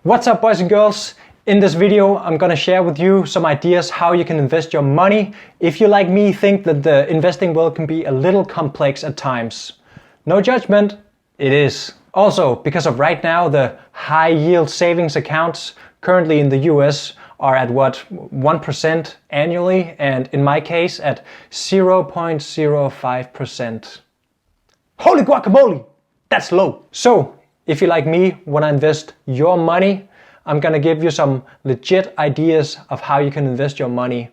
What's up, boys and girls? In this video, I'm gonna share with you some ideas how you can invest your money if you, like me, think that the investing world can be a little complex at times. No judgment, it is. Also, because of right now, the high yield savings accounts currently in the US are at 1% annually, and in my case at 0.05%. Holy guacamole! That's low. So, if you, like me, want to invest your money, I'm gonna give you some legit ideas of how you can invest your money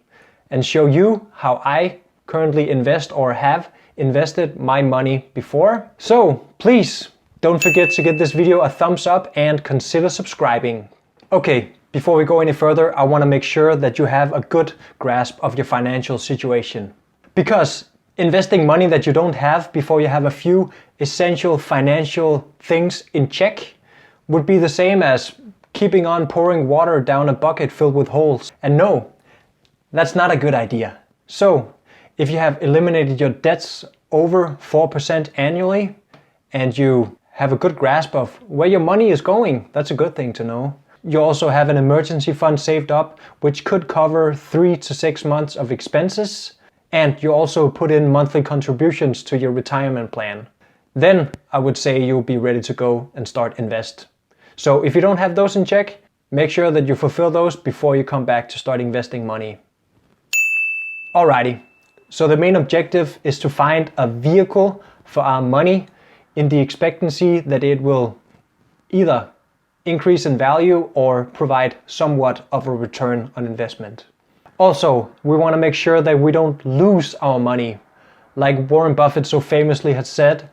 and show you how I currently invest or have invested my money before. So please don't forget to give this video a thumbs up and consider subscribing. Okay, before we go any further, I want to make sure that you have a good grasp of your financial situation. Because investing money that you don't have before you have a few essential financial things in check would be the same as keeping on pouring water down a bucket filled with holes. And no, that's not a good idea. So, if you have eliminated your debts over 4% annually and you have a good grasp of where your money is going, that's a good thing to know. You also have an emergency fund saved up, which could cover 3 to 6 months of expenses. And you also put in monthly contributions to your retirement plan. Then I would say you'll be ready to go and start invest. So if you don't have those in check, make sure that you fulfill those before you come back to start investing money. Alrighty, so the main objective is to find a vehicle for our money in the expectancy that it will either increase in value or provide somewhat of a return on investment. Also, we want to make sure that we don't lose our money. Like Warren Buffett so famously had said,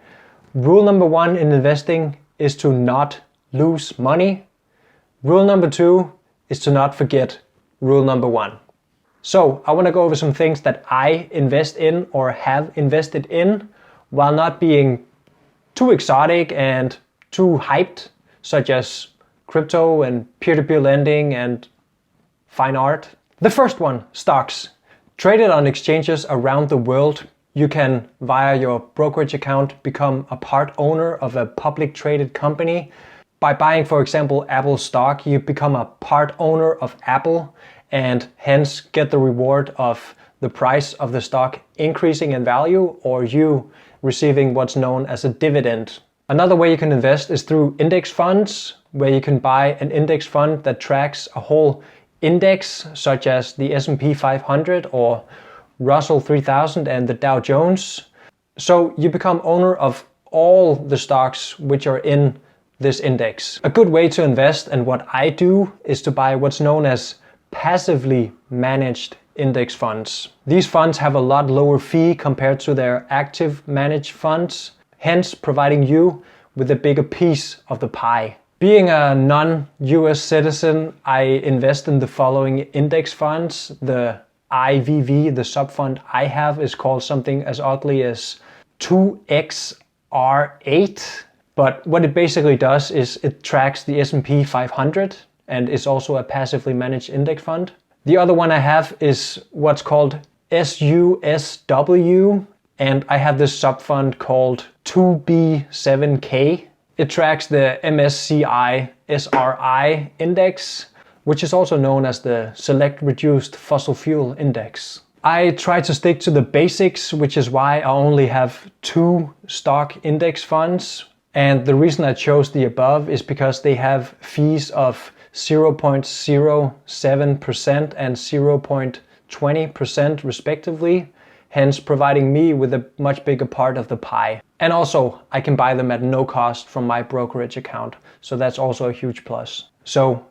rule number 1 in investing is to not lose money. Rule number 2 is to not forget rule number 1. So I want to go over some things that I invest in or have invested in while not being too exotic and too hyped, such as crypto and peer-to-peer lending and fine art. The first one, stocks. Traded on exchanges around the world, you can, via your brokerage account, become a part owner of a public traded company. By buying, for example, Apple stock, you become a part owner of Apple and hence get the reward of the price of the stock increasing in value or you receiving what's known as a dividend. Another way you can invest is through index funds, where you can buy an index fund that tracks a whole index such as the S&P 500 or Russell 3000 and the Dow Jones. So you become owner of all the stocks which are in this index. A good way to invest, and what I do, is to buy what's known as passively managed index funds. These funds have a lot lower fee compared to their active managed funds, hence providing you with a bigger piece of the pie. Being a non-US citizen, I invest in the following index funds. The IVV, the sub-fund I have, is called something as ugly as 2XR8. But what it basically does is it tracks the S&P 500 and is also a passively managed index fund. The other one I have is what's called SUSW, and I have this sub-fund called 2B7K. It tracks the MSCI SRI index, which is also known as the Select Reduced Fossil Fuel Index. I try to stick to the basics, which is why I only have 2 stock index funds. And the reason I chose the above is because they have fees of 0.07% and 0.20% respectively, hence providing me with a much bigger part of the pie. And also, I can buy them at no cost from my brokerage account, so that's also a huge plus. So,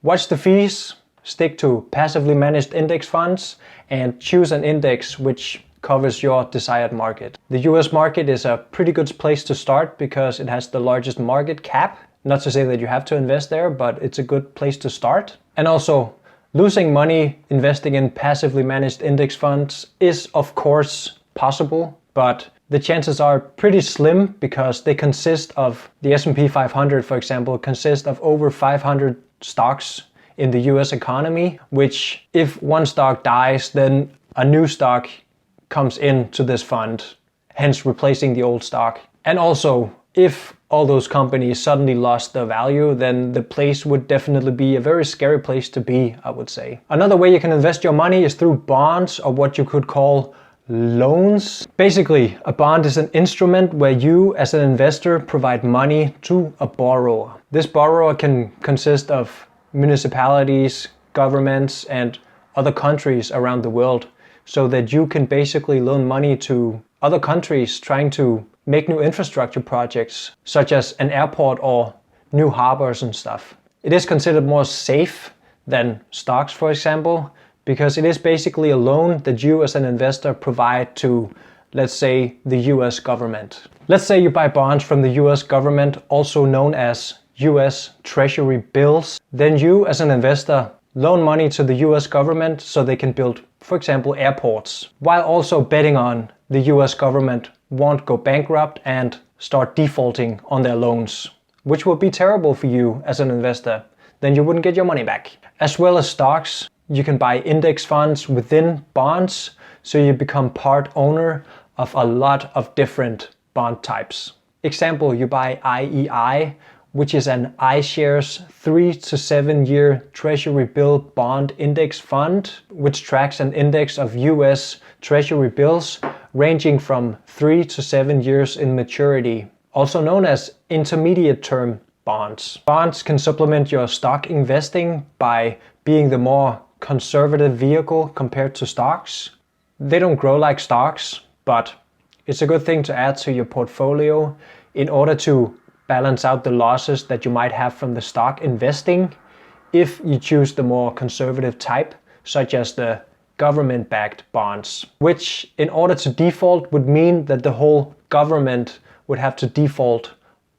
watch the fees, stick to passively managed index funds, and choose an index which covers your desired market. The US market is a pretty good place to start because it has the largest market cap. Not to say that you have to invest there, but it's a good place to start. And also, losing money investing in passively managed index funds is of course possible, but the chances are pretty slim because they consist of, the S&P 500 for example, consist of over 500 stocks in the US economy, which if one stock dies, then a new stock comes into this fund, hence replacing the old stock. And also, if all those companies suddenly lost their value, then the place would definitely be a very scary place to be, I would say. Another way you can invest your money is through bonds, or what you could call loans. Basically, a bond is an instrument where you as an investor provide money to a borrower. This borrower can consist of municipalities, governments, and other countries around the world, so that you can basically loan money to other countries trying to make new infrastructure projects, such as an airport or new harbors and stuff. It is considered more safe than stocks, for example, because it is basically a loan that you as an investor provide to, let's say, the US government. Let's say you buy bonds from the US government, also known as US Treasury bills. Then you as an investor loan money to the US government so they can build, for example, airports, while also betting on the US government won't go bankrupt and start defaulting on their loans, which would be terrible for you as an investor. Then you wouldn't get your money back. As well as stocks, you can buy index funds within bonds, so you become part owner of a lot of different bond types. Example, you buy IEI, which is an iShares 3 to 7 year Treasury bill bond index fund, which tracks an index of US Treasury bills ranging from 3 to 7 years in maturity, also known as intermediate term bonds. Bonds can supplement your stock investing by being the more conservative vehicle compared to stocks. They don't grow like stocks, but it's a good thing to add to your portfolio in order to balance out the losses that you might have from the stock investing if you choose the more conservative type, such as the government-backed bonds, which in order to default would mean that the whole government would have to default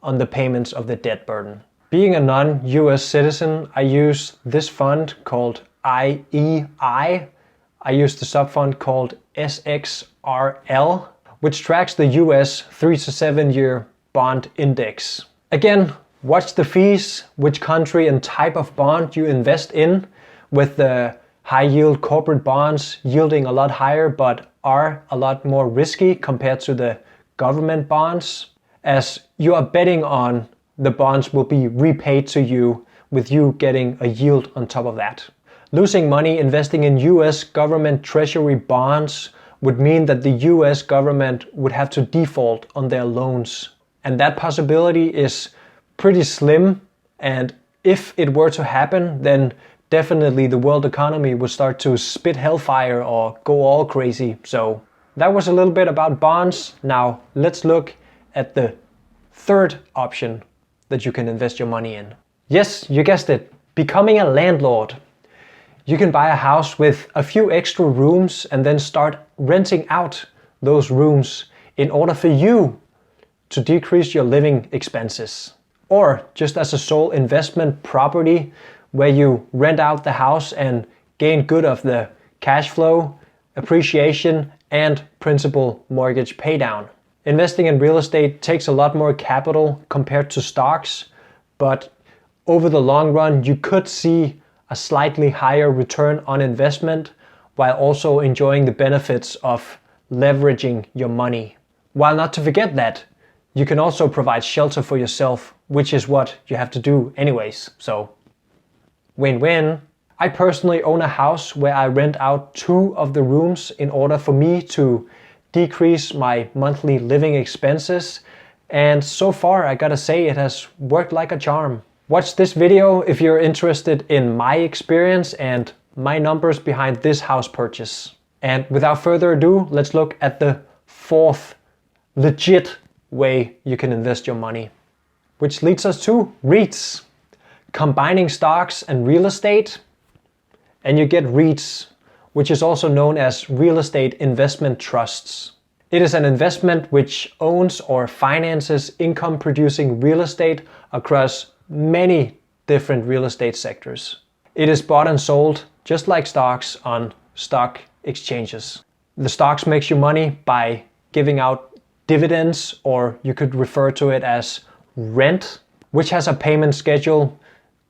on the payments of the debt burden. Being a non-US citizen, I use this fund called IEI. I use the sub-fund called SXRL, which tracks the US 3 to 7 year bond index. Again, watch the fees, which country and type of bond you invest in, with the high yield corporate bonds yielding a lot higher but are a lot more risky compared to the government bonds, as you are betting on the bonds will be repaid to you with you getting a yield on top of that. Losing money investing in US government treasury bonds would mean that the US government would have to default on their loans. And that possibility is pretty slim. And if it were to happen, then definitely the world economy would start to spit hellfire or go all crazy. So that was a little bit about bonds. Now let's look at the third option that you can invest your money in. Yes, you guessed it, becoming a landlord. You can buy a house with a few extra rooms and then start renting out those rooms in order for you to decrease your living expenses. Or just as a sole investment property where you rent out the house and gain good of the cash flow, appreciation, and principal mortgage paydown. Investing in real estate takes a lot more capital compared to stocks, but over the long run you could see a slightly higher return on investment while also enjoying the benefits of leveraging your money. While not to forget that, you can also provide shelter for yourself, which is what you have to do anyways. So, win-win. I personally own a house where I rent out 2 of the rooms in order for me to decrease my monthly living expenses. And so far, I gotta say, it has worked like a charm. Watch this video if you're interested in my experience and my numbers behind this house purchase. And without further ado, let's look at the fourth legit way you can invest your money, which leads us to REITs. Combining stocks and real estate, and you get REITs, which is also known as real estate investment trusts. It is an investment which owns or finances income producing real estate across many different real estate sectors. It is bought and sold just like stocks on stock exchanges. The stocks makes you money by giving out dividends, or you could refer to it as rent, which has a payment schedule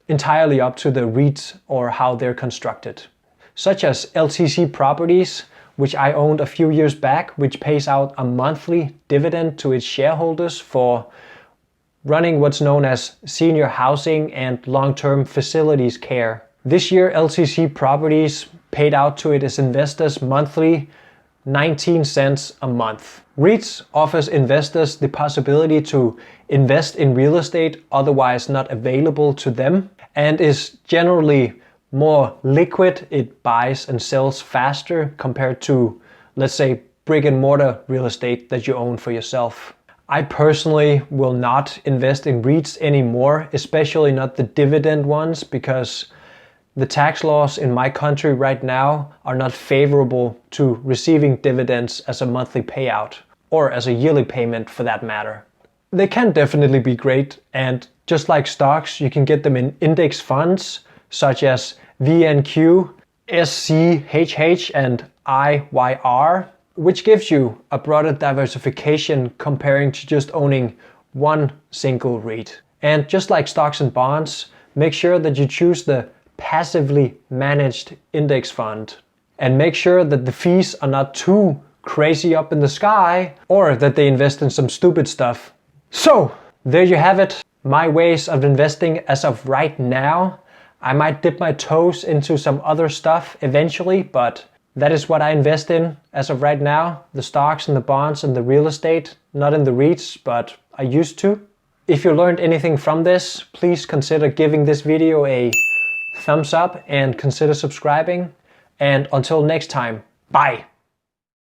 entirely up to the REITs or how they're constructed. Such as LTC Properties, which I owned a few years back, which pays out a monthly dividend to its shareholders for running what's known as senior housing and long-term facilities care. This year, LTC Properties paid out to its investors monthly 19 cents a month. REITs offers investors the possibility to invest in real estate otherwise not available to them, and is generally more liquid. It buys and sells faster compared to, let's say, brick and mortar real estate that you own for yourself. I personally will not invest in REITs anymore, especially not the dividend ones, because the tax laws in my country right now are not favorable to receiving dividends as a monthly payout, or as a yearly payment for that matter. They can definitely be great, and just like stocks, you can get them in index funds such as VNQ, SCHH, and IYR, which gives you a broader diversification comparing to just owning one single REIT. And just like stocks and bonds, make sure that you choose the passively managed index fund, and make sure that the fees are not too crazy up in the sky, or that they invest in some stupid stuff. So there you have it, my ways of investing as of right now. I might dip my toes into some other stuff eventually, but that is what I invest in as of right now. The stocks and the bonds and the real estate, not in the REITs, but I used to. If you learned anything from this, please consider giving this video a thumbs up and consider subscribing. And until next time, bye!